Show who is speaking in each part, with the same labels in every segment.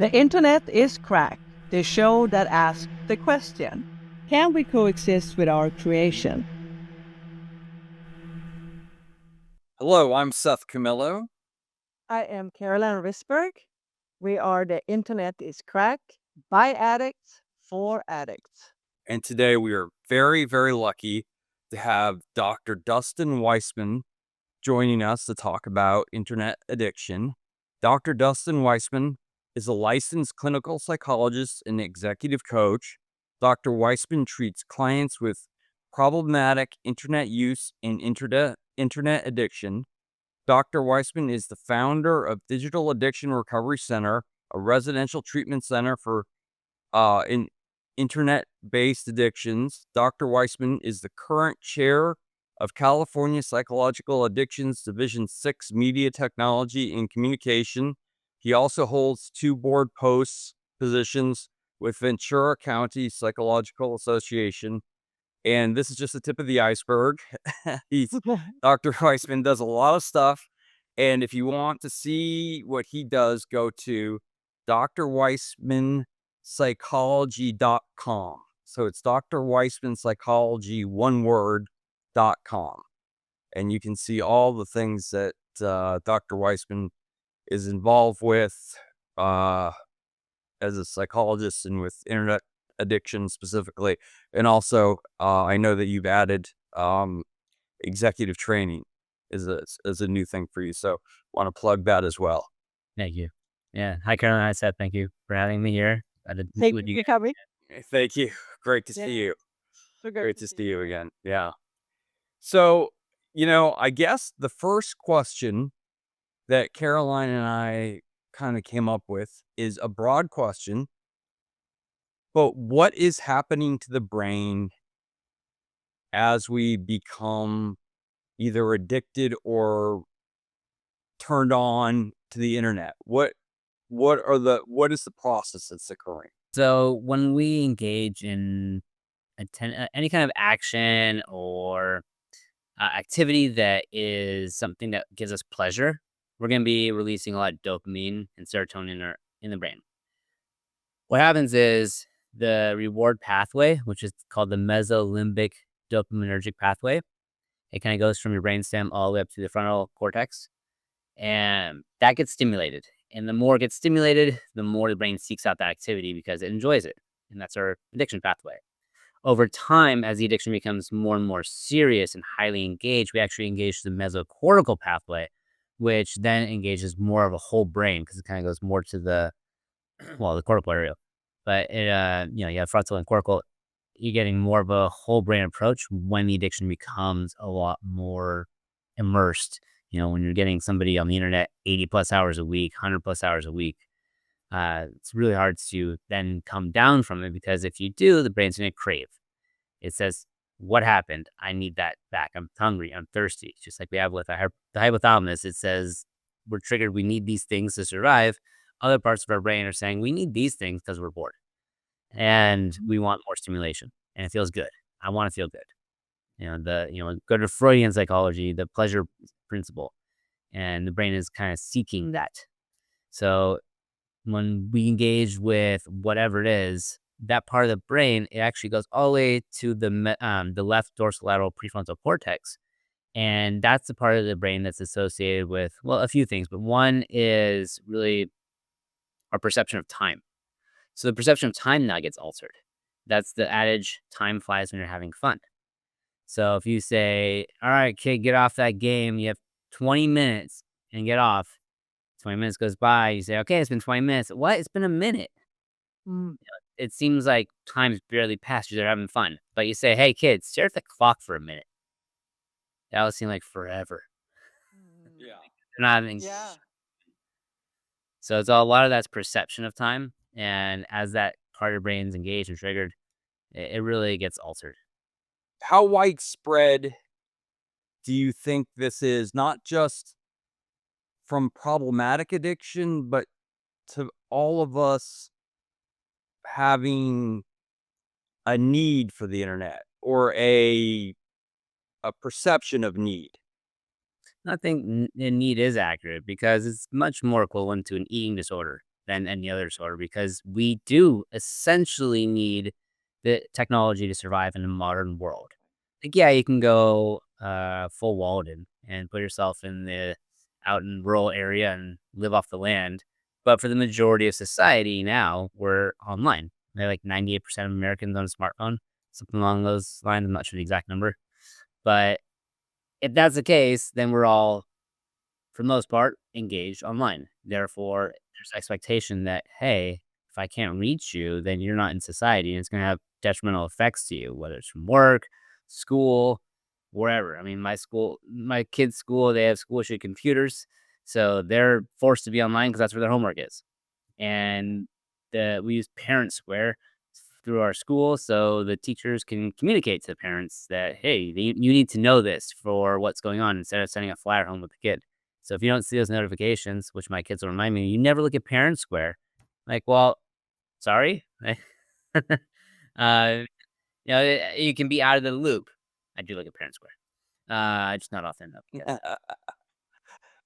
Speaker 1: The internet is cracked, the show that asks the question, can we coexist with our creation?
Speaker 2: Hello, I'm Seth Camillo.
Speaker 1: I am Caroline Risberg. We are The Internet is Cracked by addicts for addicts.
Speaker 2: And today we are very, very lucky to have Dr. Dustin Weissman joining us to talk about internet addiction. Dr. Dustin Weissman is a licensed clinical psychologist and executive coach. Dr. Weissman treats clients with problematic internet use and internet addiction. Dr. Weissman is the founder of Digital Addiction Recovery Center, a residential treatment center for in internet-based addictions. Dr. Weissman is the current chair of California Psychological Addictions Division 6 Media Technology and Communication. He also holds 2 board positions with Ventura County Psychological Association. And this is just the tip of the iceberg. Dr. Weissman does a lot of stuff. And if you want to see what he does, go to drweissmanpsychology.com. So it's Dr. Weissman Psychology, one word.com. And you can see all the things that Dr. Weissman is involved with as a psychologist and with internet addiction specifically. And also, I know that you've added executive training as a new thing for you. So want to plug that as well.
Speaker 3: Thank you. Yeah. Hi, Caroline. Hi, Seth. Thank you for having me here.
Speaker 1: Thank you for coming.
Speaker 2: Thank you. Great to see you.
Speaker 1: So
Speaker 2: Great to see you again. Yeah. So, I guess the first question that Caroline and I kind of came up with is a broad question. But what is happening to the brain as we become either addicted or turned on to the internet? What is the process that's occurring?
Speaker 3: So when we engage in any kind of action or activity that is something that gives us pleasure, we're going to be releasing a lot of dopamine and serotonin in the brain. What happens is the reward pathway, which is called the mesolimbic dopaminergic pathway, it kind of goes from your brainstem all the way up to the frontal cortex, and that gets stimulated. And the more it gets stimulated, the more the brain seeks out that activity because it enjoys it. And that's our addiction pathway. Over time, as the addiction becomes more and more serious and highly engaged, we actually engage the mesocortical pathway, which then engages more of a whole brain because it kind of goes more to the cortical area. But it, you have frontal and cortical. You're getting more of a whole brain approach when the addiction becomes a lot more immersed. When you're getting somebody on the internet 80 plus hours a week, 100 plus hours a week, it's really hard to then come down from it because if you do, the brain's going to crave. It says, what happened? I need that back. I'm hungry. I'm thirsty. Just like we have with the hypothalamus, it says we're triggered. We need these things to survive. Other parts of our brain are saying we need these things because we're bored and we want more stimulation and it feels good. I want to feel good. Go to Freudian psychology, the pleasure principle, and the brain is kind of seeking that. So when we engage with whatever it is, that part of the brain, it actually goes all the way to the left dorsolateral prefrontal cortex. And that's the part of the brain that's associated with, a few things, but one is really our perception of time. So the perception of time now gets altered. That's the adage, time flies when you're having fun. So if you say, all right, kid, get off that game. You have 20 minutes and get off. 20 minutes goes by. You say, okay, it's been 20 minutes. What? It's been a minute. It seems like time's barely passed. You're having fun. But you say, hey, kids, stare at the clock for a minute. That would seem like forever.
Speaker 2: Yeah.
Speaker 3: They're not having... So it's a lot of that's perception of time. And as that part of your brain's engaged and triggered, it really gets altered.
Speaker 2: How widespread do you think this is, not just from problematic addiction, but to all of us having a need for the internet or a perception of need?
Speaker 3: I think the need is accurate because it's much more equivalent to an eating disorder than any other disorder because we do essentially need the technology to survive in a modern world. Like, yeah, you can go full Walden and put yourself in the out in rural area and live off the land. But for the majority of society now, we're online. Like 98% of Americans own a smartphone, something along those lines. I'm not sure the exact number. But if that's the case, then we're all, for the most part, engaged online. Therefore, there's expectation that, hey, if I can't reach you, then you're not in society and it's going to have detrimental effects to you, whether it's from work, school, wherever. I mean, my kids' school, they have school issued computers. So they're forced to be online because that's where their homework is. And we use Parent Square through our school so the teachers can communicate to the parents that, hey, you need to know this for what's going on instead of sending a flyer home with the kid. So if you don't see those notifications, which my kids will remind me, you never look at Parent Square. Like, well, sorry. uh, you can be out of the loop. I do look at Parent Square. Just not often enough. Yes.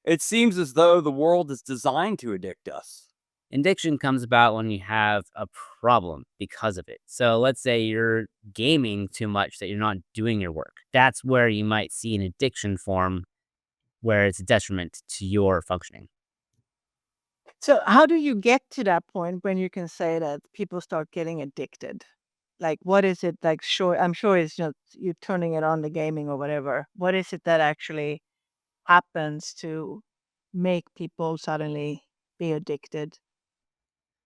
Speaker 2: It seems as though the world is designed to addict us.
Speaker 3: Addiction comes about when you have a problem because of it. So let's say you're gaming too much that you're not doing your work. That's where you might see an addiction form where it's a detriment to your functioning.
Speaker 1: So how do you get to that point when you can say that people start getting addicted? Like, what is it like? Sure, I'm sure it's just you turning it on the gaming or whatever. What is it that actually happens to make people suddenly be addicted?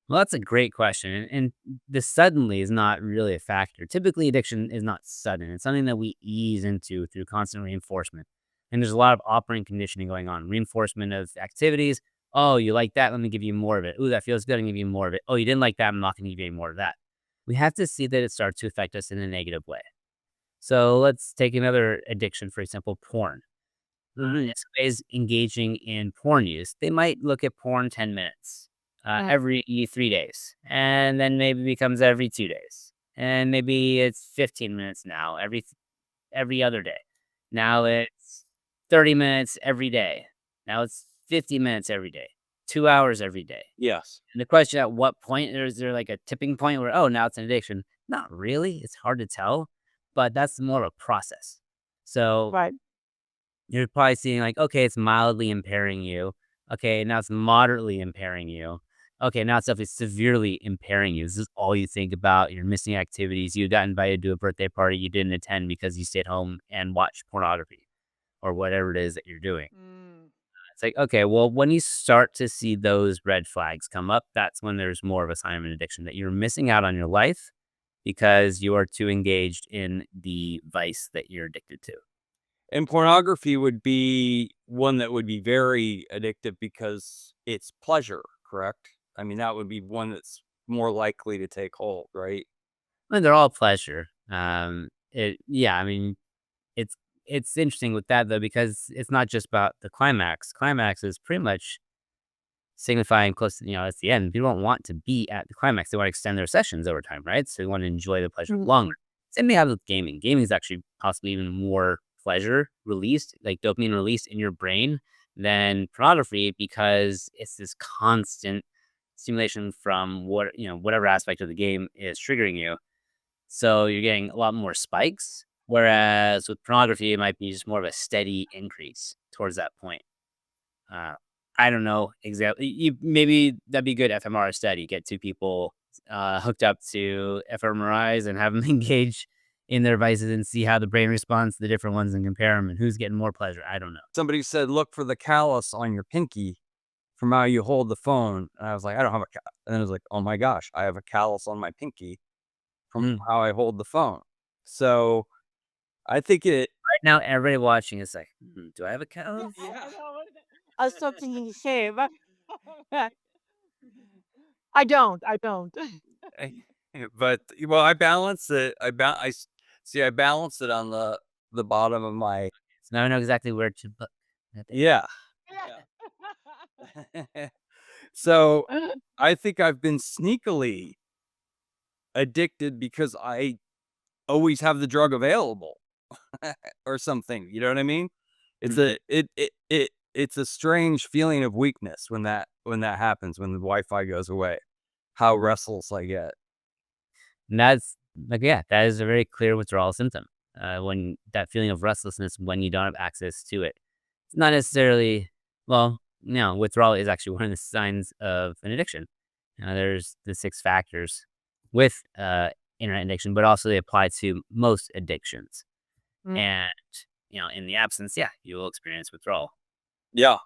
Speaker 3: Well, that's a great question. And the suddenly is not really a factor. Typically, addiction is not sudden. It's something that we ease into through constant reinforcement. And there's a lot of operant conditioning going on. Reinforcement of activities. Oh, you like that? Let me give you more of it. Ooh, that feels good. I'm going to give you more of it. Oh, you didn't like that? I'm not going to give you any more of that. We have to see that it starts to affect us in a negative way. So let's take another addiction, for example, porn. Somebody's engaging in porn use. They might look at porn 10 minutes every 3 days, and then maybe becomes every 2 days, and maybe it's 15 minutes now every other day. Now it's 30 minutes every day. Now it's 50 minutes every day, 2 hours every day.
Speaker 2: Yes.
Speaker 3: And the question, at what point is there like a tipping point where, oh, now it's an addiction? Not really. It's hard to tell, but that's more of a process. So
Speaker 1: Right.
Speaker 3: you're probably seeing like, okay, it's mildly impairing you. Okay, now it's moderately impairing you. Okay, now it's definitely severely impairing you. This is all you think about. You're missing activities. You got invited to a birthday party you didn't attend because you stayed home and watched pornography or whatever it is that you're doing. It's like, okay, well, when you start to see those red flags come up, that's when there's more of a sign of an addiction that you're missing out on your life because you are too engaged in the vice that you're addicted to.
Speaker 2: And pornography would be one that would be very addictive because it's pleasure, correct? I mean, that would be one that's more likely to take hold, right?
Speaker 3: And they're all pleasure. Yeah, I mean, it's it's interesting with that though because it's not just about the climax. Climax is pretty much signifying close to, it's the end. People don't want to be at the climax. They want to extend their sessions over time, right? So they want to enjoy the pleasure
Speaker 1: Mm.
Speaker 3: longer. Same thing happens with gaming. Gaming is actually possibly even more pleasure released, like dopamine released in your brain than pornography because it's this constant stimulation from whatever aspect of the game is triggering you. So you're getting a lot more spikes. Whereas with pornography, it might be just more of a steady increase towards that point. Uh, I don't know exactly. Maybe that'd be good fMRI study. Get two people hooked up to fMRIs and have them engage in their devices and see how the brain responds to the different ones and compare them and who's getting more pleasure. I don't know.
Speaker 2: Somebody said, look for the callus on your pinky from how you hold the phone. And I was like, I don't have a callus. And then I was like, oh my gosh, I have a callus on my pinky from how I hold the phone. So I think it.
Speaker 3: Right now, everybody watching is like, do I have a callus?
Speaker 1: Yeah. I was so thinking the same. I don't. I don't.
Speaker 2: But well, I balance it. I balance it on the bottom of my.
Speaker 3: So now I know exactly where to look.
Speaker 2: Yeah. So I think I've been sneakily addicted because I always have the drug available or something. You know what I mean? It's it's a strange feeling of weakness when that happens, when the Wi-Fi goes away. How restless I get.
Speaker 3: And that's like, yeah, that is a very clear withdrawal symptom. When that feeling of restlessness when you don't have access to it. It's not necessarily, well, no, withdrawal is actually one of the signs of an addiction. There's the 6 factors with internet addiction, but also they apply to most addictions.
Speaker 1: Mm.
Speaker 3: And, in the absence, yeah, you will experience withdrawal.
Speaker 2: Yeah.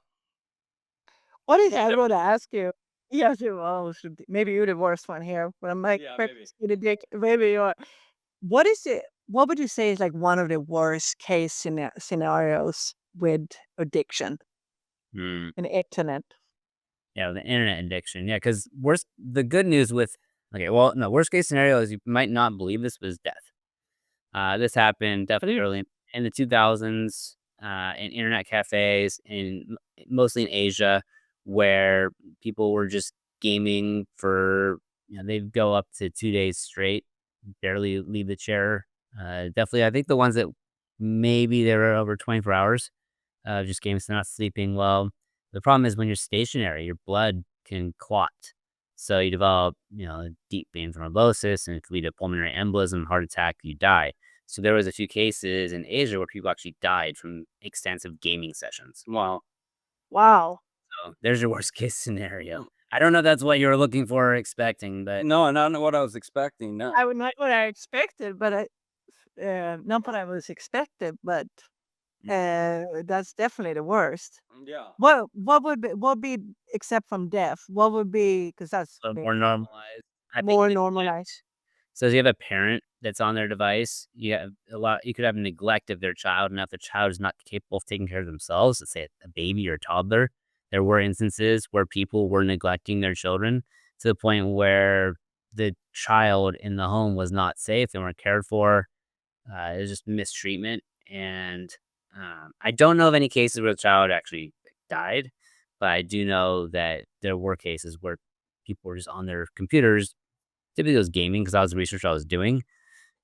Speaker 1: What is I want to ask you? Yes, you well, maybe you're the worst one here, but I'm like,
Speaker 2: Yeah, maybe.
Speaker 1: practicing the dick. Maybe you're. What is it? What would you say is like one of the worst case scenarios with addiction
Speaker 3: Hmm.
Speaker 1: and internet?
Speaker 3: Yeah, the internet addiction. Yeah, because the good news with, okay, well, no, worst case scenario is you might not believe this was death. This happened definitely early in the 2000s in internet cafes, mostly in Asia, where people were just gaming for, they'd go up to 2 days straight, barely leave the chair. Definitely, I think the ones that maybe they were over 24 hours just games, not sleeping well. The problem is when you're stationary, your blood can clot. So you develop, deep vein thrombosis, and it could lead to pulmonary embolism, heart attack, you die. So there was a few cases in Asia where people actually died from extensive gaming sessions.
Speaker 2: Wow.
Speaker 1: Wow.
Speaker 3: So there's your worst case scenario. I don't know if that's what you were looking for or expecting, but
Speaker 2: No, not what I was expecting, no.
Speaker 1: I would not what I expected, but not what I was expected, but that's definitely the worst.
Speaker 2: Yeah.
Speaker 1: What would be except from death? What would be because that's
Speaker 3: more normalized. I think
Speaker 1: more normalized.
Speaker 3: so if you have a parent that's on their device, you could have neglect of their child, and if the child is not capable of taking care of themselves, let's say a baby or a toddler, there were instances where people were neglecting their children to the point where the child in the home was not safe, they weren't cared for. It was just mistreatment, and I don't know of any cases where the child actually died, but I do know that there were cases where people were just on their computers. Typically, it was gaming because that was the research I was doing,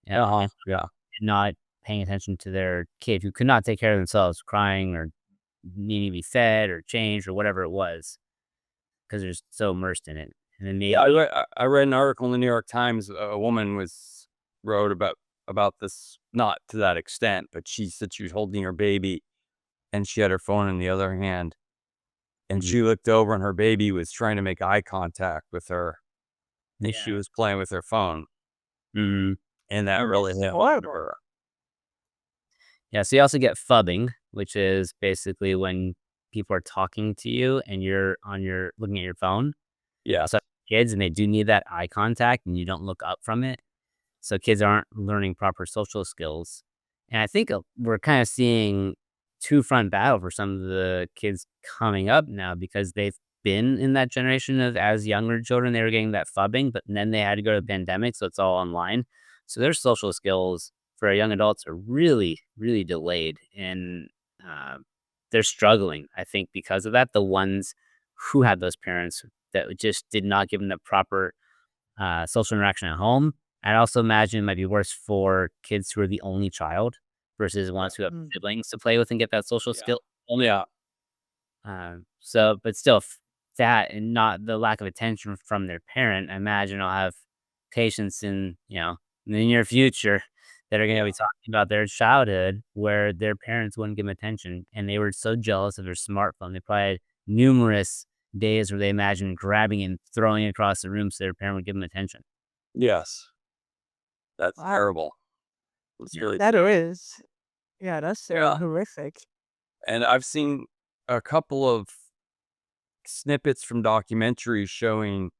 Speaker 3: and
Speaker 2: Yeah.
Speaker 3: not paying attention to their kid who could not take care of themselves, crying or needing to be fed or changed or whatever it was, because they're just so immersed in it. And then
Speaker 2: Yeah,
Speaker 3: maybe,
Speaker 2: I read an article in the New York Times. A woman wrote about this, not to that extent, but she said she was holding her baby and she had her phone in the other hand, and
Speaker 3: Mhm.
Speaker 2: she looked over and her baby was trying to make eye contact with her, and she
Speaker 3: Yeah.
Speaker 2: was playing with her phone,
Speaker 3: Mhm.
Speaker 2: and that really
Speaker 1: It's
Speaker 2: hit home to
Speaker 1: horrible.
Speaker 2: her.
Speaker 3: Yeah, so you also get phubbing, which is basically when people are talking to you and you're looking at your phone.
Speaker 2: Yes.
Speaker 3: So kids, and they do need that eye contact and you don't look up from it. So kids aren't learning proper social skills. And I think we're kind of seeing two-front battle for some of the kids coming up now because they've been in that generation of as younger children, they were getting that phubbing, but then they had to go to the pandemic, so it's all online. So their social skills for our young adults are really, really delayed, and uh, they're struggling. I think because of that, the ones who had those parents that just did not give them the proper social interaction at home. I'd also imagine it might be worse for kids who are the only child versus
Speaker 2: Yeah.
Speaker 3: ones who have
Speaker 1: Mm.
Speaker 3: siblings to play with and get that social
Speaker 2: Yeah.
Speaker 3: skill.
Speaker 2: Yeah.
Speaker 3: But still, that and not the lack of attention from their parent, I imagine I'll have patients in the near future that are going to be
Speaker 2: Yeah.
Speaker 3: talking about their childhood where their parents wouldn't give them attention and they were so jealous of their smartphone. They probably had numerous days where they imagined grabbing and throwing it across the room so their parent would give them attention.
Speaker 2: Yes. That's
Speaker 1: Wow.
Speaker 2: terrible. It's
Speaker 3: Yeah.
Speaker 2: really
Speaker 1: That
Speaker 2: terrible.
Speaker 1: is. Yeah, that's
Speaker 2: Yeah.
Speaker 1: horrific.
Speaker 2: And I've seen a couple of snippets from documentaries showing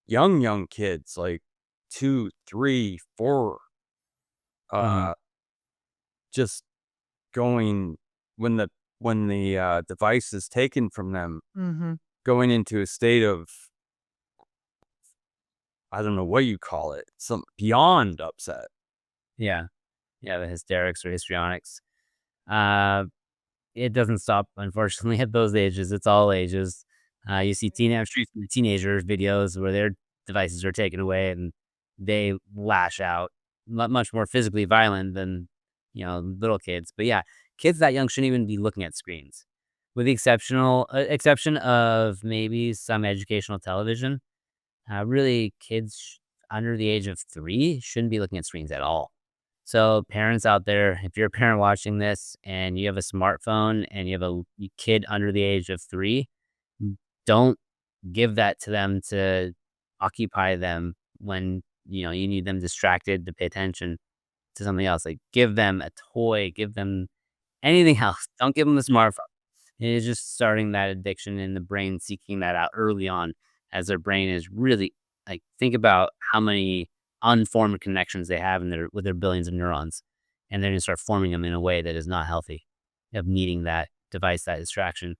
Speaker 2: young kids, like 2, 3, 4,
Speaker 3: Mhm.
Speaker 2: uh, just going when the device is taken from them,
Speaker 1: Mhm.
Speaker 2: going into a state of, I don't know what you call it, some beyond upset.
Speaker 3: Yeah. Yeah. The hysterics or histrionics. Uh, It doesn't stop, unfortunately, at those ages. It's all ages. You see teenager videos where their devices are taken away and they lash out, much more physically violent than little kids. But yeah, kids that young shouldn't even be looking at screens. with the exception of maybe some educational television. Really, kids under the age of 3 shouldn't be looking at screens at all. So, parents out there, if you're a parent watching this and you have a smartphone and you have a kid under the age of 3, don't give that to them to occupy them when, you need them distracted to pay attention to something else. Like, give them a toy, give them anything else. Don't give them the smartphone. It is just starting that addiction in the brain, seeking that out early on as their brain is really like, think about how many unformed connections they have in with their billions of neurons. And they're going to start forming them in a way that is not healthy of needing that device, that distraction.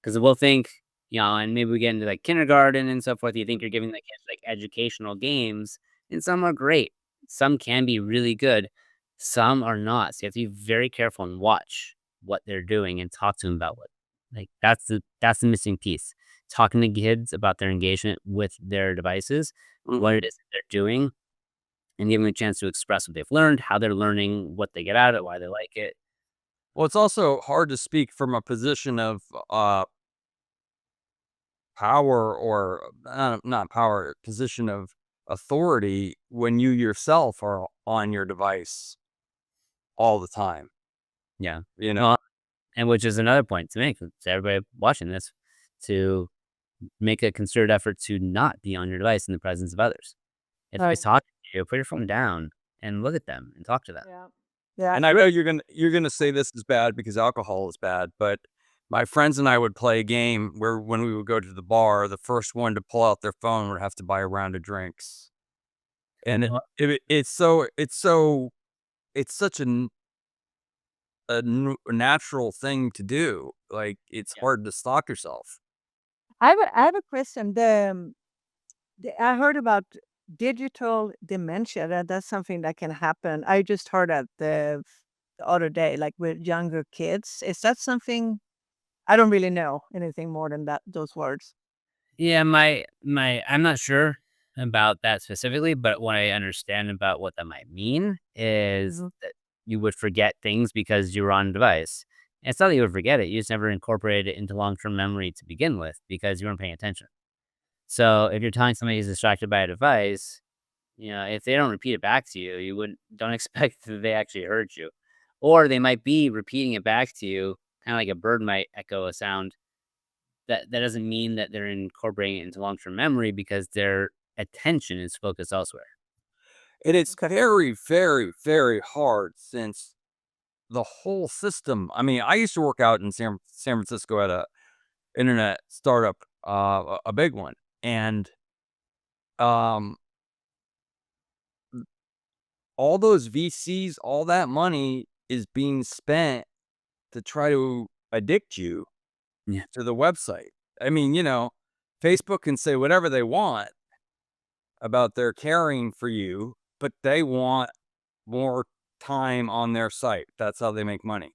Speaker 3: Because we'll think, and maybe we get into like kindergarten and so forth. You think you're giving the kids like educational games, and some are great. Some can be really good. Some are not. So you have to be very careful and watch what they're doing and talk to them about what like that's the missing piece. Talking to kids about their engagement with their devices, what it is that they're doing, and giving them a chance to express what they've learned, how they're learning, what they get out of it, why they like it.
Speaker 2: Well, it's also hard to speak from a position of power or not power, position of authority when you yourself are on your device all the time.
Speaker 3: Yeah.
Speaker 2: You know,
Speaker 3: Well, and which is another point to make to everybody watching this, to make a concerted effort to not be on your device in the presence of others. If
Speaker 1: Right.
Speaker 3: somebody's talking to you, put your phone down and look at them and talk to them.
Speaker 1: Yeah. Yeah.
Speaker 2: and I know you're gonna say this is bad because alcohol is bad, but my friends and I would play a game where when we would go to the bar, the first one to pull out their phone would have to buy a round of drinks. And
Speaker 3: Well,
Speaker 2: it's such a natural thing to do. Like, it's
Speaker 3: yeah.
Speaker 2: hard to stop yourself.
Speaker 1: I have a question. I heard about digital dementia. That's something that can happen. I just heard that the other day, like with younger kids. Is that something? I don't really know anything more than that. Those words.
Speaker 3: Yeah, my I'm not sure about that specifically, but what I understand about what that might mean is
Speaker 1: Mhm.
Speaker 3: that you would forget things because you were on a device. And it's not that you would forget it, you just never incorporated it into long-term memory to begin with because you weren't paying attention. So if you're telling somebody who's distracted by a device, if they don't repeat it back to you, you wouldn't don't expect that they actually heard you. Or they might be repeating it back to you, kind of like a bird might echo a sound. That doesn't mean that they're incorporating it into long-term memory because their attention is focused elsewhere.
Speaker 2: And it's
Speaker 1: Okay.
Speaker 2: very, very, very hard since the whole system. I mean, I used to work out in San Francisco at a internet startup, a big one, and um, all those VCs, all that money is being spent to try to addict you
Speaker 3: Yeah.
Speaker 2: to the website. I mean, Facebook can say whatever they want about their caring for you, but they want more time on their site. That's how they make money.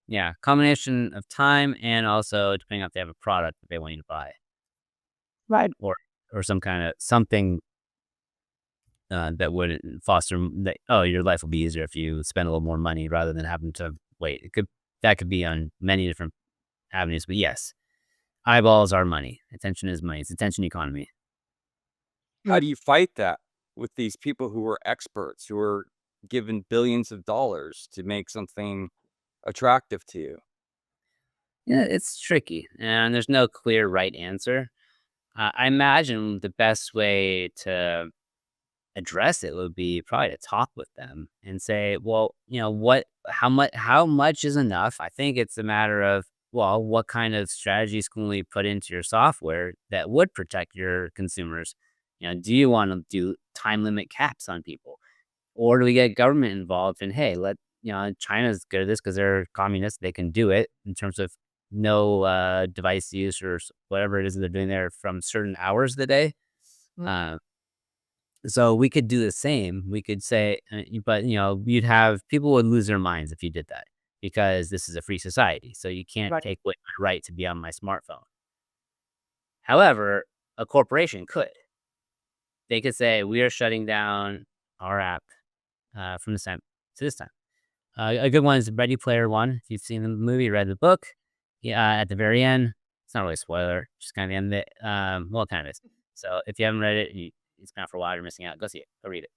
Speaker 3: Yeah, combination of time and also depending on if they have a product that they want you to buy
Speaker 1: Right.
Speaker 3: or some kinda something, that would foster that, "Oh, your life will be easier if you spend a little more money rather than having to wait." That could be on many different avenues, but yes, eyeballs are money. Attention is money. It's attention economy.
Speaker 2: How
Speaker 1: Mm.
Speaker 2: do you fight that with these people who are experts, who are given billions of dollars to make something attractive to you?
Speaker 3: Yeah, it's tricky, and there's no clear right answer. I imagine the best way to address it would be probably to talk with them and say, well, how much is enough? I think it's a matter of, well, what kind of strategies can we put into your software that would protect your consumers? Do you want to do time limit caps on people? Or do we get government involved and hey, China's good at this because they're communists, they can do it in terms of no device use or whatever it is that they're doing there from certain hours of the day.
Speaker 1: Mm.
Speaker 3: Uh, so we could do the same. We could say, but you'd have people would lose their minds if you did that because this is a free society. So you can't
Speaker 1: Right.
Speaker 3: take away my right to be on my smartphone. However, a corporation could. They could say we are shutting down our app from this time to this time. A good one is Ready Player One. If you've seen the movie, read the book, at the very end, it's not really a spoiler, just kind of the end of it. Well, it kind of is. So if you haven't read it, it's been out for a while, you're missing out. Go see it. Go read it.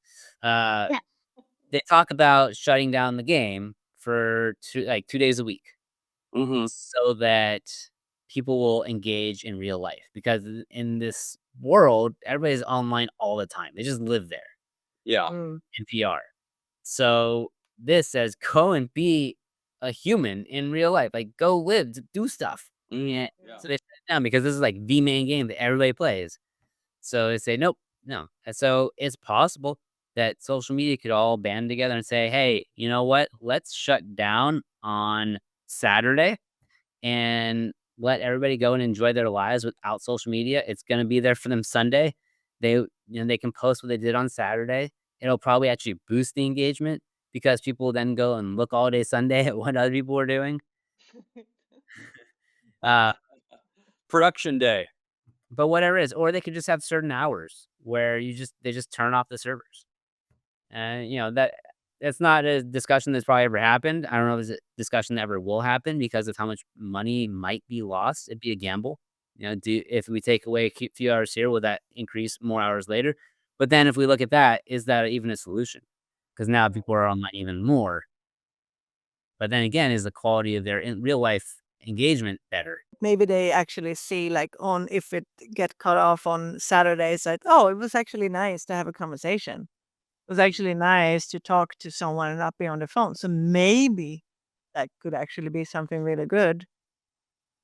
Speaker 3: Uh,
Speaker 1: Yeah.
Speaker 3: they talk about shutting down the game for 2 days a week
Speaker 2: Mm-hmm.
Speaker 3: so that people will engage in real life because in this world, everybody's online all the time. They just live there
Speaker 2: Yeah.
Speaker 1: Mm.
Speaker 3: in PR. So this says go and be a human in real life. Like go live, do stuff. Yeah.
Speaker 2: Yeah.
Speaker 3: So they shut it down because this is like the main game that everybody plays. So they say nope, no. And so it's possible that social media could all band together and say, hey, you know what? Let's shut down on Saturday and let everybody go and enjoy their lives without social media. It's going to be there for them Sunday. They can post what they did on Saturday. It'll probably actually boost the engagement because people will then go and look all day Sunday at what other people are doing. Uh,
Speaker 2: Production day.
Speaker 3: but whatever it is, or they could just have certain hours where they just turn off the servers. And that's not a discussion that's probably ever happened. I don't know if it's a discussion that ever will happen because of how much money might be lost. It'd be a gamble. If we take away a few hours here, will that increase more hours later? But then if we look at that, is that even a solution? Because now people are online even more. But then again, is the quality of their real life engagement better?
Speaker 1: Maybe they actually see like on if it get cut off on Saturdays that, oh, it was actually nice to have a conversation. It was actually nice to talk to someone and not be on the phone. So maybe that could actually be something really good.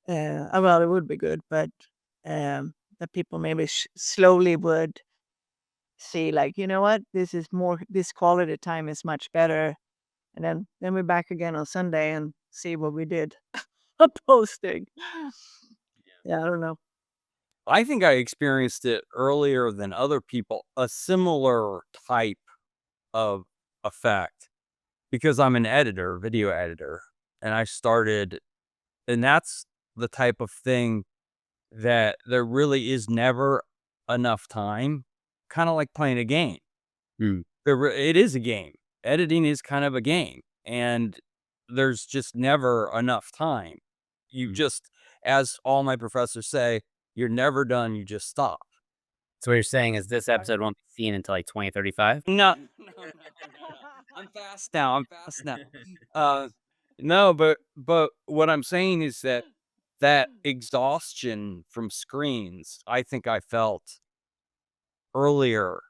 Speaker 1: Well, it would be good, but that people maybe slowly would see like, you know what, this quality time is much better. And then we're back again on Sunday and see what we did. A posting. Yeah, I don't know.
Speaker 2: I think I experienced it earlier than other people, a similar type of effect, because I'm an editor, video editor, and and that's the type of thing that there really is never enough time, kind of like playing a game.
Speaker 3: Hmm.
Speaker 2: It is a game. Editing is kind of a game, and there's just never enough time. You
Speaker 3: Mm.
Speaker 2: just, as all my professors say, you're never done. You just stop.
Speaker 3: So what you're saying is this episode won't be seen until like 2035?
Speaker 2: No, no. I'm fast now. I'm fast now. No, but what I'm saying is that exhaustion from screens, I think I felt earlier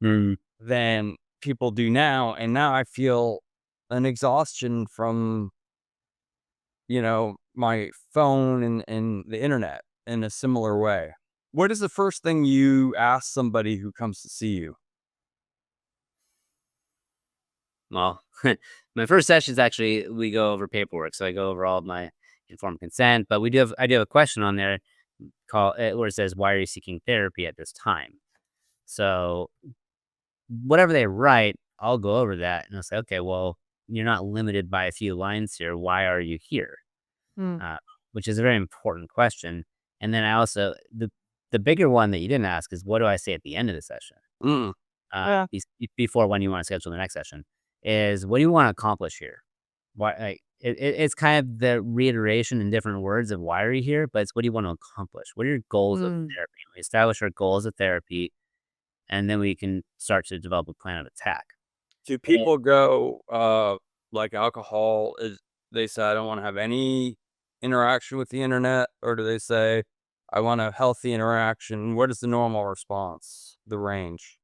Speaker 3: Mm.
Speaker 2: than people do now, and now I feel an exhaustion from my phone and the internet in a similar way. What is the first thing you ask somebody who comes to see you?
Speaker 3: Well, my first session is actually we go over paperwork, so I go over all of my informed consent. But I do have a question on there, where it says, "Why are you seeking therapy at this time?" So whatever they write, I'll go over that and I'll say, "Okay, well, you're not limited by a few lines here. Why are you here?"
Speaker 1: Mm.
Speaker 3: Uh, which is a very important question. And then I also the bigger one that you didn't ask is, what do I say at the end of the session?
Speaker 2: Mm.
Speaker 1: Yeah.
Speaker 3: Before when you want to schedule the next session, is what do you want to accomplish here? Why it's kind of the reiteration in different words of why are you here, but it's what do you want to accomplish? What are your goals of
Speaker 1: Mm.
Speaker 3: therapy? We establish our goals of therapy, and then we can start to develop a plan of attack.
Speaker 2: Do people go like alcohol? They say I don't want to have any interaction with the internet, or do they say I want a healthy interaction? What is the normal response? The range?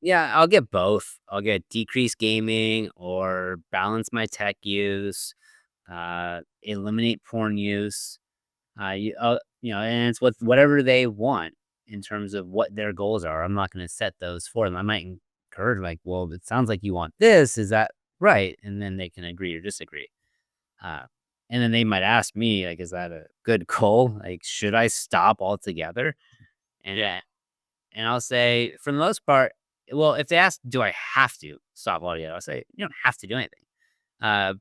Speaker 3: Yeah, I'll get both. I'll get decreased gaming or balance my tech use, eliminate porn use. And it's whatever they want in terms of what their goals are. I'm not going to set those for them. I might encourage, like, well, it sounds like you want this. Is that right? And then they can agree or disagree. Uh, and then they might ask me, like, is that a good goal? Like, should I stop altogether? And and I'll say, for the most part, well, if they ask, do I have to stop altogether? I'll say, you don't have to do anything. Uh,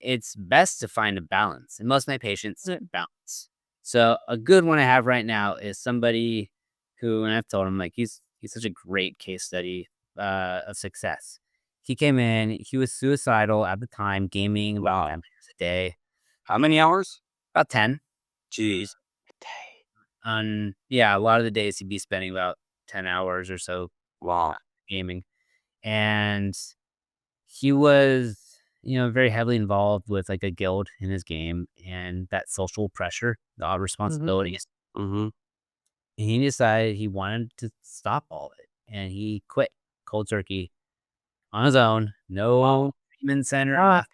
Speaker 3: it's best to find a balance. And most of my patients balance. So a good one I have right now is somebody who, and I've told him, like, he's such a great case study of success. He came in, he was suicidal at the time, gaming about 10 hours a day,
Speaker 2: How many hours?
Speaker 3: about 10.
Speaker 2: Jeez.
Speaker 1: Day.
Speaker 3: A lot of the days he'd be spending about 10 hours or so
Speaker 2: Wow.
Speaker 3: gaming. And he was, very heavily involved with like a guild in his game and that social pressure, the odd responsibilities.
Speaker 2: Mm-hmm.
Speaker 3: And he decided he wanted to stop all of it. And he quit cold turkey on his own. No treatment center,
Speaker 1: Ah.
Speaker 3: nothing.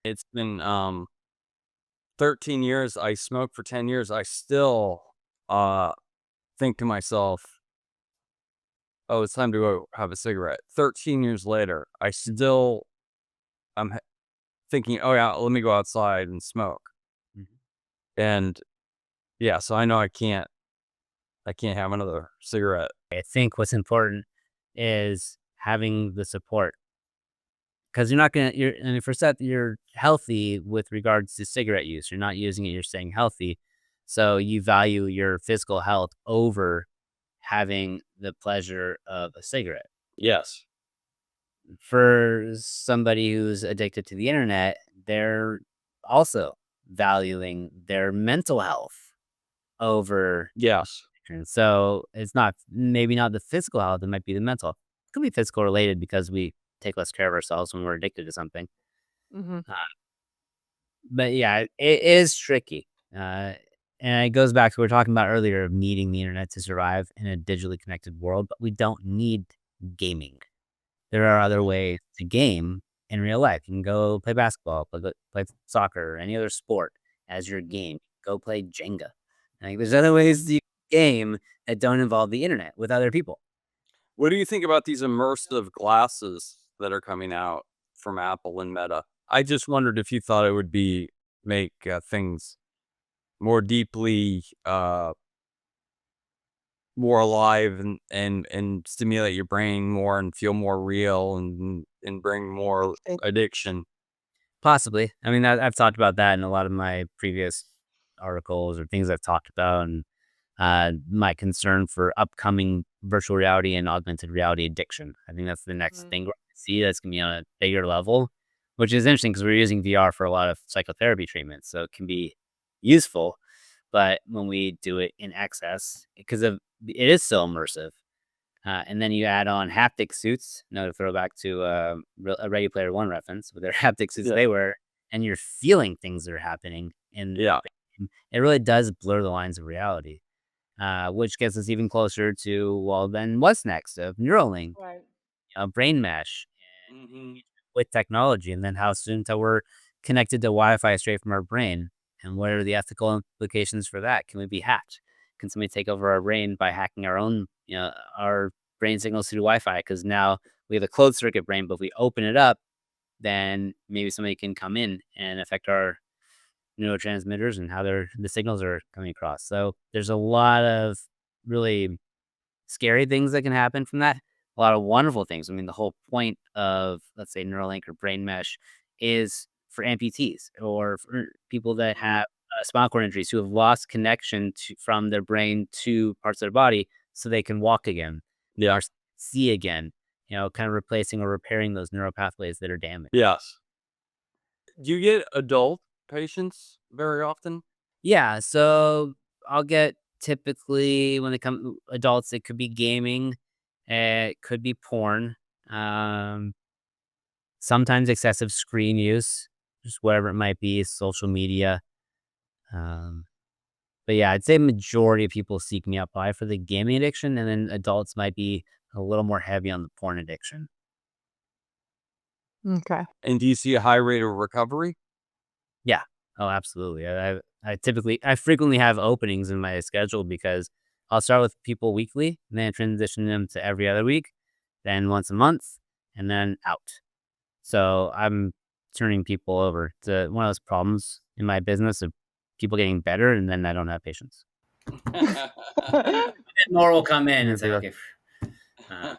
Speaker 2: It's been 13 years. I smoked for 10 years. I still think to myself, oh, it's time to go have a cigarette. 13 years later, I still I'm thinking, oh yeah, let me go outside and smoke.
Speaker 3: Mhm.
Speaker 2: And yeah, so I know I can't have another cigarette.
Speaker 3: I think what's important is having the support. Because you're not gonna and first that you're healthy with regards to cigarette use. You're not using it, you're staying healthy. So you value your physical health over having the pleasure of a cigarette.
Speaker 2: Yes.
Speaker 3: For somebody who's addicted to the internet, they're also valuing their mental health over.
Speaker 2: Yes.
Speaker 3: And so it's not maybe not the physical health, it might be the mental. It could be physical related because we take less care of ourselves when we're addicted to something.
Speaker 1: Mhm.
Speaker 3: Uh, but yeah, it is tricky. And it goes back to what we were talking about earlier of needing the internet to survive in a digitally connected world, but we don't need gaming. There are other ways to game in real life. You can go play basketball, play soccer, or any other sport as your game. Go play Jenga. Like, there's other ways to game that don't involve the internet with other people.
Speaker 2: What do you think about these immersive glasses that are coming out from Apple and Meta? I just wondered if you thought it would make things more deeply more alive and stimulate your brain more and feel more real and bring more
Speaker 1: Think
Speaker 2: addiction.
Speaker 3: Possibly. I mean, I've talked about that in a lot of my previous articles or things I've talked about, and my concern for upcoming virtual reality and augmented reality addiction. I think that's the next thing we're going to see that's going to be on a bigger level, which is interesting because we're using VR for a lot of psychotherapy treatments, so it can be useful. But when we do it in excess, because of it is so immersive, and then you add on haptic suits. Another throwback to a Ready Player One reference with their haptic suits
Speaker 2: Yeah.
Speaker 3: they wear, and you're feeling things that are happening in.
Speaker 2: Yeah.
Speaker 3: It really does blur the lines of reality, which gets us even closer to, well, then what's next of Neuralink,
Speaker 1: Right.
Speaker 3: brain mesh
Speaker 2: Mm-hmm.
Speaker 3: with technology, and then how soon till we're connected to Wi-Fi straight from our brain, and what are the ethical implications for that? Can we be hacked? Can somebody take over our brain by hacking our own, our brain signals through Wi-Fi? Because now we have a closed circuit brain, but if we open it up, then maybe somebody can come in and affect our neurotransmitters and how the signals are coming across. So there's a lot of really scary things that can happen from that. A lot of wonderful things. I mean, the whole point of, let's say, Neuralink or brain mesh is for amputees or for people that have spinal cord injuries who have lost connection from their brain to parts of their body so they can walk again
Speaker 2: Yeah.
Speaker 3: or see again, kind of replacing or repairing those neural pathways that are damaged.
Speaker 2: Yes. Do you get adult patients very often?
Speaker 3: Yeah, so I'll get typically when they come adults, it could be gaming, it could be porn, um, sometimes excessive screen use, just whatever it might be, social media. Um, but yeah, I'd say majority of people seek me out by for the gaming addiction, and then adults might be a little more heavy on the porn addiction.
Speaker 1: Okay.
Speaker 2: And do you see a high rate of recovery?
Speaker 3: Yeah. Oh, absolutely. I frequently have openings in my schedule because I'll start with people weekly and then transition them to every other week, then once a month, and then out. So I'm turning people over to one of those problems in my business of people getting better, and then I don't have patients. More will come in and say, okay, yeah,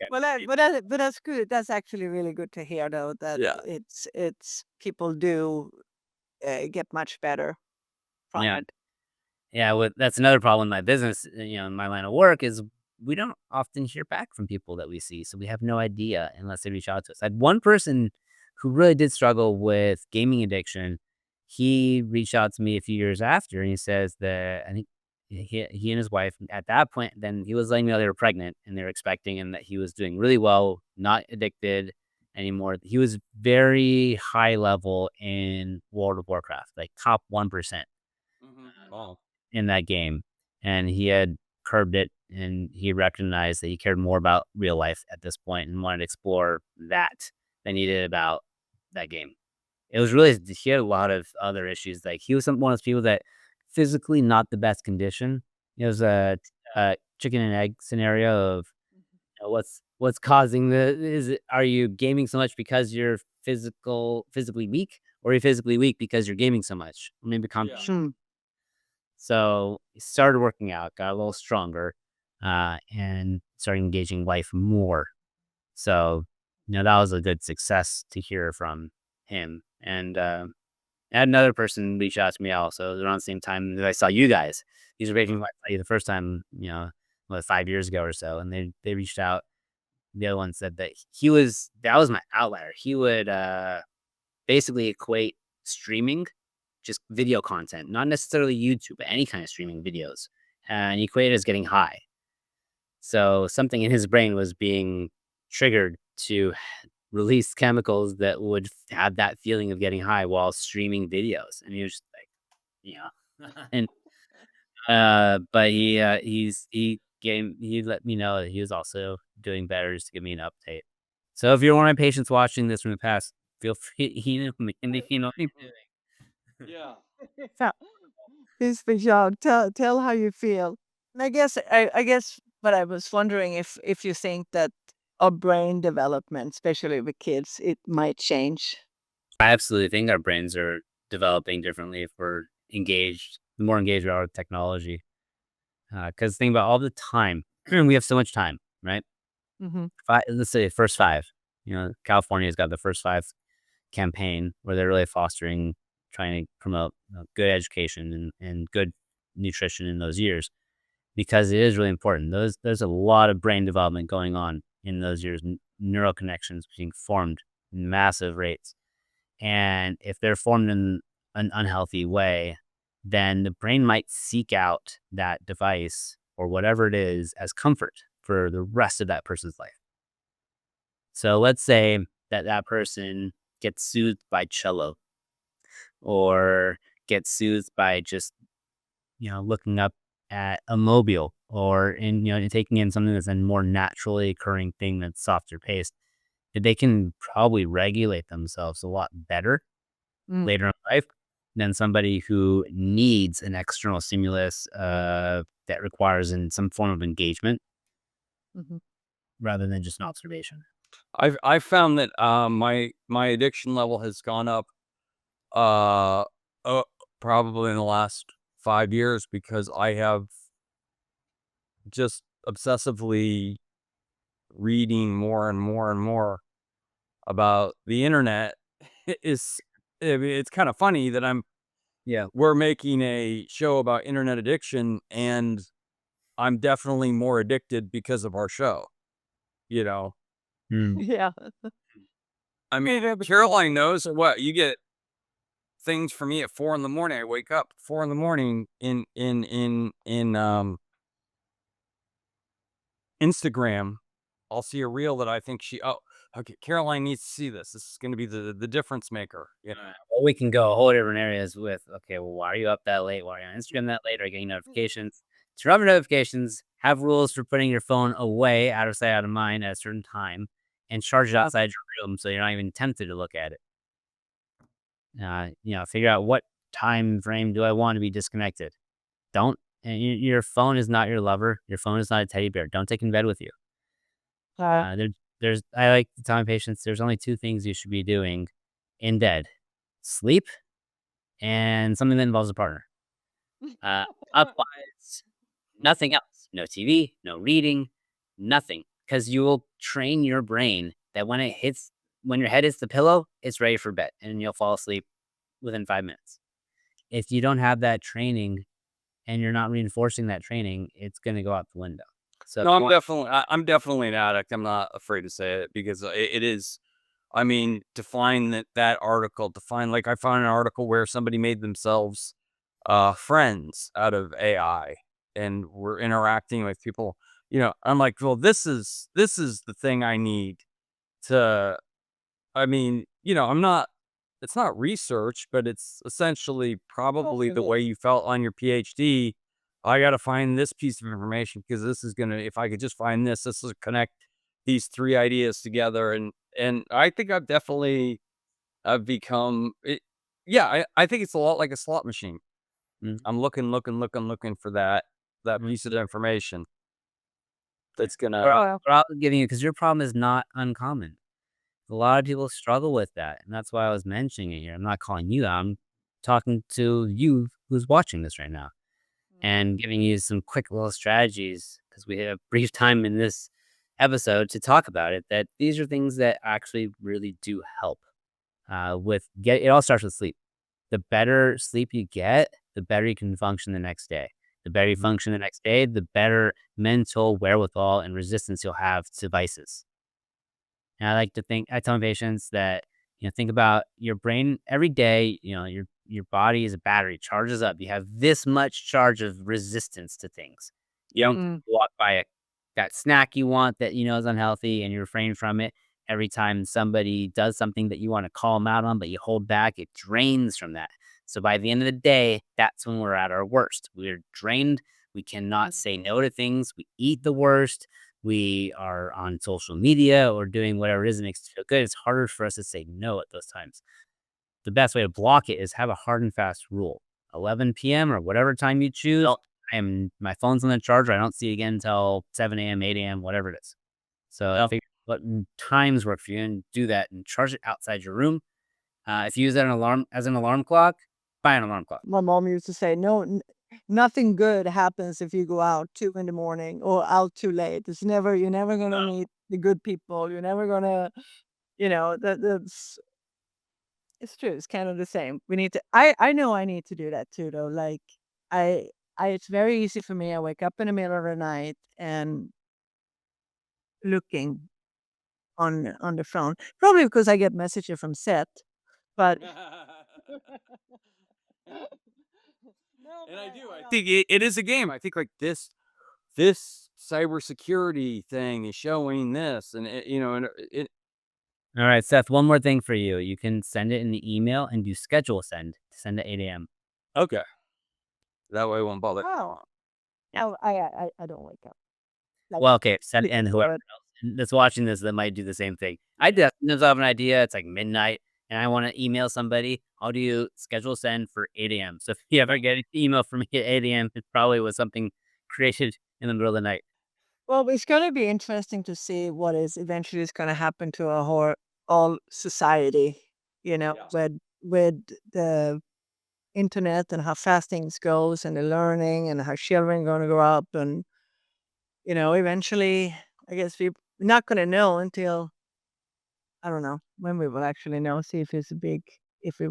Speaker 1: Well, that's good. That's actually really good to hear, though, that
Speaker 2: Yeah.
Speaker 1: it's people do get much better from
Speaker 3: yeah.
Speaker 1: it.
Speaker 3: Yeah, that's another problem in my business, in my line of work is we don't often hear back from people that we see. So we have no idea unless they reach out to us. I had one person who really did struggle with gaming addiction he reached out to me a few years after, and he says that I think he and his wife at that point, then he was letting me know they were pregnant and they were expecting, and that he was doing really well, not addicted anymore. He was very high level in World of Warcraft, like top 1%
Speaker 2: Wow.
Speaker 3: in that game, and he had curbed it, and he recognized that he cared more about real life at this point and wanted to explore that than he did about that game. It was really he had a lot of other issues, like, he was one of those people that physically not the best condition. It was a chicken and egg scenario of, what's causing are you gaming so much because you're physically weak, or are you physically weak because you're gaming so much? Or maybe a combination.
Speaker 1: Hmm.
Speaker 3: So, he started working out, got a little stronger, and started engaging life more. So, that was a good success to hear from him, and, I had another person reach out to me also around the same time that I saw you guys. These were basically I saw you the first time, 5 years ago or so, and they reached out. The other one said that that was my outlier. He would, basically equate streaming, just video content, not necessarily YouTube, but any kind of streaming videos, and he equated it as getting high. So, something in his brain was being triggered to release chemicals that would have that feeling of getting high while streaming videos, and he was just like, and, but he let me know that he was also doing better, just to give me an update. So if you're one of my patients watching this from the past, feel free to email me, and if you know what I'm doing.
Speaker 2: Yeah.
Speaker 1: Yeah. Please speak out. Tell how you feel. And I guess but I was wondering if you think that our brain development, especially with kids, it might change.
Speaker 3: I absolutely think our brains are developing differently if we're engaged, the more engaged we are with technology. Because think about all the time, we have so much time, right?
Speaker 1: Mhm.
Speaker 3: Let's say first five. California's got the first five campaign where they're really fostering, trying to promote good education and good nutrition in those years, because it is really important. There's a lot of brain development going on in those years, neural connections being formed in massive rates. And if they're formed in an unhealthy way, then the brain might seek out that device or whatever it is as comfort for the rest of that person's life. So let's say that person gets soothed by cello, or gets soothed by just, looking up at a mobile, or taking in something that's a more naturally occurring thing that's softer paced, that they can probably regulate themselves a lot better
Speaker 1: Mm,
Speaker 3: later in life than somebody who needs an external stimulus, that requires some form of engagement
Speaker 1: mhm.
Speaker 3: rather than just an observation.
Speaker 2: I've found that my addiction level has gone up uh, uh probably in the last 5 years because I have just obsessively reading more and more and more about the internet. Is I mean, it's kind of funny that
Speaker 3: Yeah.
Speaker 2: we're making a show about internet addiction, and I'm definitely more addicted because of our show. You know,
Speaker 3: Mm.
Speaker 1: Yeah.
Speaker 2: I mean, Caroline knows what you get things for me at 4 in the morning. I wake up 4 in the morning in Instagram. I'll see a reel that I think okay, Caroline needs to see this. This is gonna be the difference maker, you know?
Speaker 3: Well, we can go whole different areas with, okay, well, why are you up that late? Why are you on Instagram that late? Are you getting notifications? Turn off your notifications, have rules for putting your phone away, out of sight, out of mind at a certain time, and charge it outside your room so you're not even tempted to look at it. Figure out, what time frame do I want to be disconnected? Don't, and your phone is not your lover. Your phone is not a teddy bear. Don't take it in bed with you.
Speaker 1: Uh,
Speaker 3: I like to tell my patients, there's only two things you should be doing in bed: sleep and something that involves a partner. Otherwise, nothing else. No TV, no reading, nothing. Because you will train your brain that when your head hits the pillow, it's ready for bed, and you'll fall asleep within 5 minutes. If you don't have that training and you're not reinforcing that training, it's going to go out the window. So if
Speaker 2: No,
Speaker 3: you want,
Speaker 2: I'm definitely an addict. I'm not afraid to say it because it is I mean, to find that article, like I found an article where somebody made themselves friends out of AI and were interacting with people. I'm like, well, this is the thing I need to. I mean, I'm not. It's not research, but it's essentially probably the way you felt on your PhD. I got to find this piece of information because this is gonna. If I could just find this will connect these three ideas together, and I think I've become it. Yeah, I think it's a lot like a slot machine.
Speaker 3: Mhm.
Speaker 2: I'm looking for that
Speaker 3: Mhm.
Speaker 2: piece of information that's gonna.
Speaker 3: We're all giving you because your problem is not uncommon. A lot of people struggle with that, and that's why I was mentioning it here. I'm not calling you out. I'm talking to you who's watching this right now and giving you some quick little strategies because we have brief time in this episode to talk about it. That these are things that actually really do help. With get it all starts with sleep. The better sleep you get, the better you can function the next day. The better you function the next day, the better mental wherewithal and resistance you'll have to vices. And I like to think I tell my patients that, think about your brain every day, your body is a battery, charges up. You have this much charge of resistance to things. You don't
Speaker 1: Mm.
Speaker 3: walk by that snack you want that you know is unhealthy and you refrain from it. Every time somebody does something that you want to call them out on, but you hold back, it drains from that. So by the end of the day, that's when we're at our worst. We're drained. We cannot say no to things. We eat the worst. We are on social media or doing whatever it is that makes us feel good. It's harder for us to say no at those times. The best way to block it is have a hard and fast rule. 11 p.m. or whatever time you choose. My phone's on the charger. I don't see it again until 7 a.m., 8 a.m., whatever it is. So figure what times work for you and do that and charge it outside your room. If you use that as an alarm clock, buy an alarm clock.
Speaker 1: My mom used to say, "No, nothing good happens if you go out 2 in the morning or out too late. You're never gonna meet the good people. You're never gonna, that's it's true. It's kind of the same. We need to. I know I need to do that too, though. Like, I it's very easy for me. I wake up in the middle of the night and looking on the phone. Probably because I get messages from Seth, but no,
Speaker 2: And
Speaker 1: but
Speaker 2: I do. I
Speaker 1: don't.
Speaker 2: think it is a game. I think like this cybersecurity thing is showing this, and
Speaker 3: All right, Seth, one more thing for you. You can send it in the email and do schedule send to send at 8 a.m.
Speaker 2: okay. That way I won't bother.
Speaker 1: Oh, no, I don't wake up like
Speaker 3: Well, okay, send
Speaker 1: sleep
Speaker 3: and whoever
Speaker 1: for it.
Speaker 3: else that's watching this that might do the same thing. I definitely have an idea. It's like midnight, and I want to email somebody. I'll do schedule send for 8 a.m. So if you ever get an email from me at 8 a.m., it probably was something created in the middle of the night.
Speaker 1: Well, it's gonna be interesting to see what is gonna happen to our whole all society,
Speaker 2: Yeah.
Speaker 1: with the internet and how fast things goes and the learning and how children gonna grow up and, eventually, I guess we're not gonna know until I don't know when we will actually know, see if it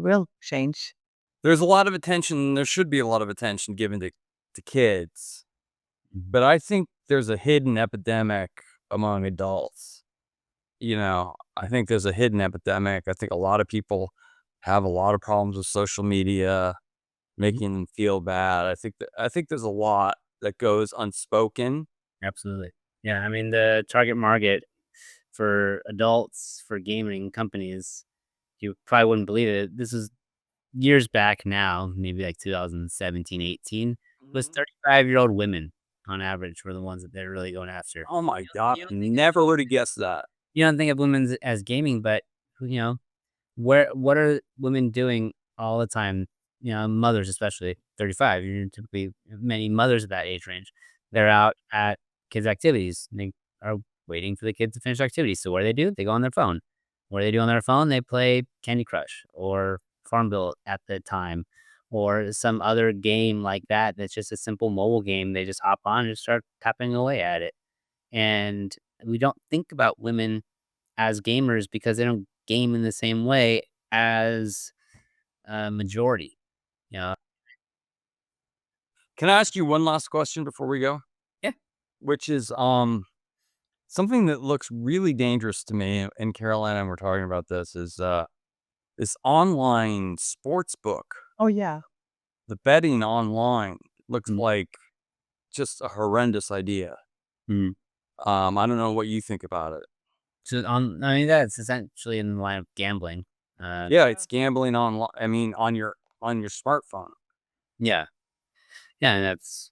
Speaker 1: will change.
Speaker 2: There's a lot of attention. There should be a lot of attention given to kids, but I think there's a hidden epidemic among adults. I think there's a hidden epidemic. I think a lot of people have a lot of problems with social media,
Speaker 3: Mhm.
Speaker 2: making them feel bad. I think there's a lot that goes unspoken.
Speaker 3: Absolutely. Yeah, I mean, the target market for adults, for gaming companies, you probably wouldn't believe it. This is years back now, maybe like 2017, 18, was
Speaker 2: Mhm.
Speaker 3: 35-year-old women on average were the ones that they're really going after.
Speaker 2: Oh my god!
Speaker 3: You don't think
Speaker 2: Never would have guessed that.
Speaker 3: you don't think of women as gaming, but you know, what are women doing all the time? Mothers especially 35. You're typically many mothers at that age range. They're out at kids' activities. And they are waiting for the kids to finish activities. So what do? They go on their phone. What do they do on their phone? They play Candy Crush or Farmville at the time, or some other game like that. That's just a simple mobile game. They just hop on and start tapping away at it. And we don't think about women as gamers because they don't game in the same way as a majority, you know?
Speaker 2: Can I ask you one last question before we go?
Speaker 3: Yeah.
Speaker 2: Which is, Something that looks really dangerous to me, and Carolina and we're talking about this, is this online sports book.
Speaker 1: Oh, yeah.
Speaker 2: The betting online looks
Speaker 3: Mm.
Speaker 2: like just a horrendous idea.
Speaker 3: Mm.
Speaker 2: I don't know what you think about it.
Speaker 3: So I mean, that's essentially in the line of gambling.
Speaker 2: Yeah, it's gambling online. I mean, on your smartphone.
Speaker 3: Yeah. Yeah, and that's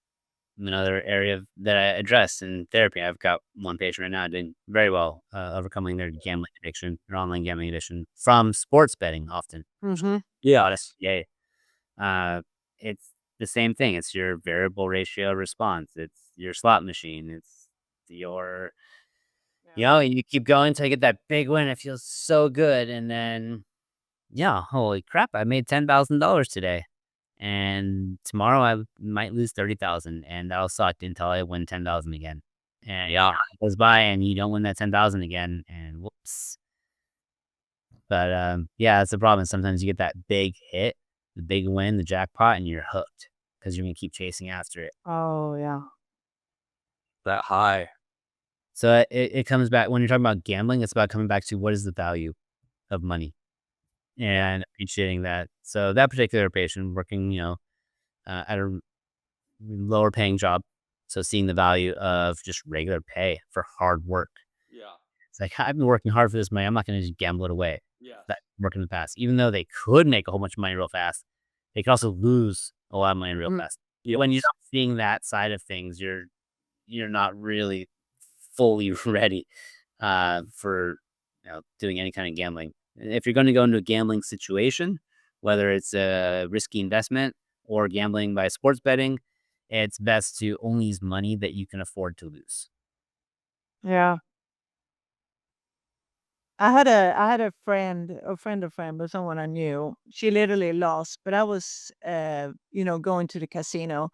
Speaker 3: another area that I address in therapy. I've got one patient right now doing very well, overcoming their gambling addiction, their online gambling addiction from sports betting often.
Speaker 1: Mhm.
Speaker 2: Yes.
Speaker 3: Yeah. It's the same thing. It's your variable ratio response. It's your slot machine. It's your, you keep going till you get that big win. It feels so good. And then, yeah, holy crap, I made $10,000 today. And tomorrow I might lose 30,000, and that'll suck until I win 10,000 again. And yeah, it goes by and you don't win that 10,000 again, and whoops. But yeah, that's the problem. Sometimes you get that big hit, the big win, the jackpot, and you're hooked because you're gonna keep chasing after it.
Speaker 1: Oh, yeah.
Speaker 2: That high.
Speaker 3: So it comes back when you're talking about gambling. It's about coming back to what is the value of money and appreciating that. So that particular patient working, at a lower paying job. So seeing the value of just regular pay for hard work.
Speaker 2: Yeah.
Speaker 3: It's like, I've been working hard for this money. I'm not going to just gamble it away.
Speaker 2: Yeah.
Speaker 3: That worked in the past, even though they could make a whole bunch of money real fast, they could also lose a lot of money real fast.
Speaker 2: Yes.
Speaker 3: When you're not seeing that side of things, you're not really fully ready for doing any kind of gambling. And if you're going to go into a gambling situation, whether it's a risky investment or gambling by sports betting, it's best to only use money that you can afford to lose.
Speaker 1: Yeah. I had a friend, but someone I knew. She literally lost, but I was, going to the casino.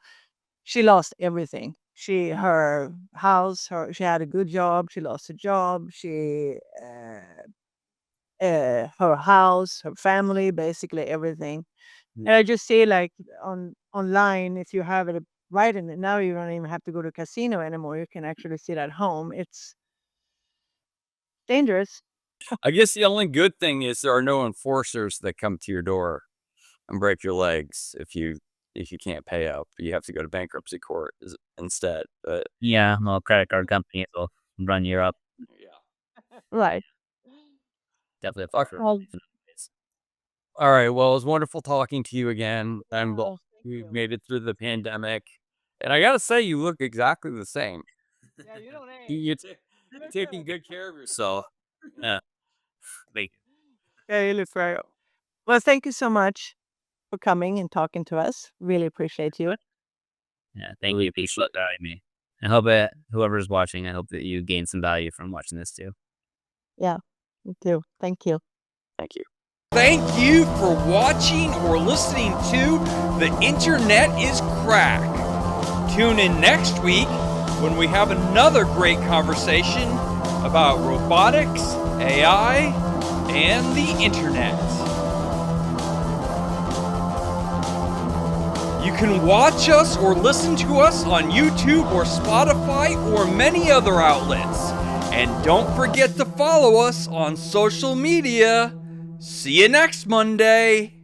Speaker 1: She lost everything. Her house, she had a good job. She lost her job. Her house, her family, basically everything.
Speaker 3: Mm.
Speaker 1: And I just see like online, if you have it right in it now, you don't even have to go to a casino anymore. You can actually sit at home. It's dangerous.
Speaker 2: I guess the only good thing is there are no enforcers that come to your door and break your legs if you can't pay up. You have to go to bankruptcy court instead. But
Speaker 3: Yeah, well, credit card companies will run you up.
Speaker 2: yeah.
Speaker 1: Right.
Speaker 3: Definitely a factor.
Speaker 1: Well,
Speaker 2: All right. Well, it was wonderful talking to you again. I'm glad
Speaker 1: thank
Speaker 2: we
Speaker 1: you.
Speaker 2: made it through the pandemic. And I gotta say, you look exactly the same.
Speaker 1: Yeah, you don't
Speaker 2: You're taking good care of yourself.
Speaker 3: Yeah. Thank you.
Speaker 1: Yeah, you look very well. Thank you so much for coming and talking to us. Really appreciate you.
Speaker 3: Yeah, thank
Speaker 2: Really
Speaker 3: you for
Speaker 2: appreciate
Speaker 3: having me. I hope whoever's watching, I hope that you gain some value from watching this too.
Speaker 1: Yeah, me too. Thank you.
Speaker 2: Thank you.
Speaker 4: Thank you for watching or listening to The Internet is Crack. Tune in next week when we have another great conversation about robotics, AI, and the internet. You can watch us or listen to us on YouTube or Spotify or many other outlets. And don't forget to follow us on social media. See you next Monday.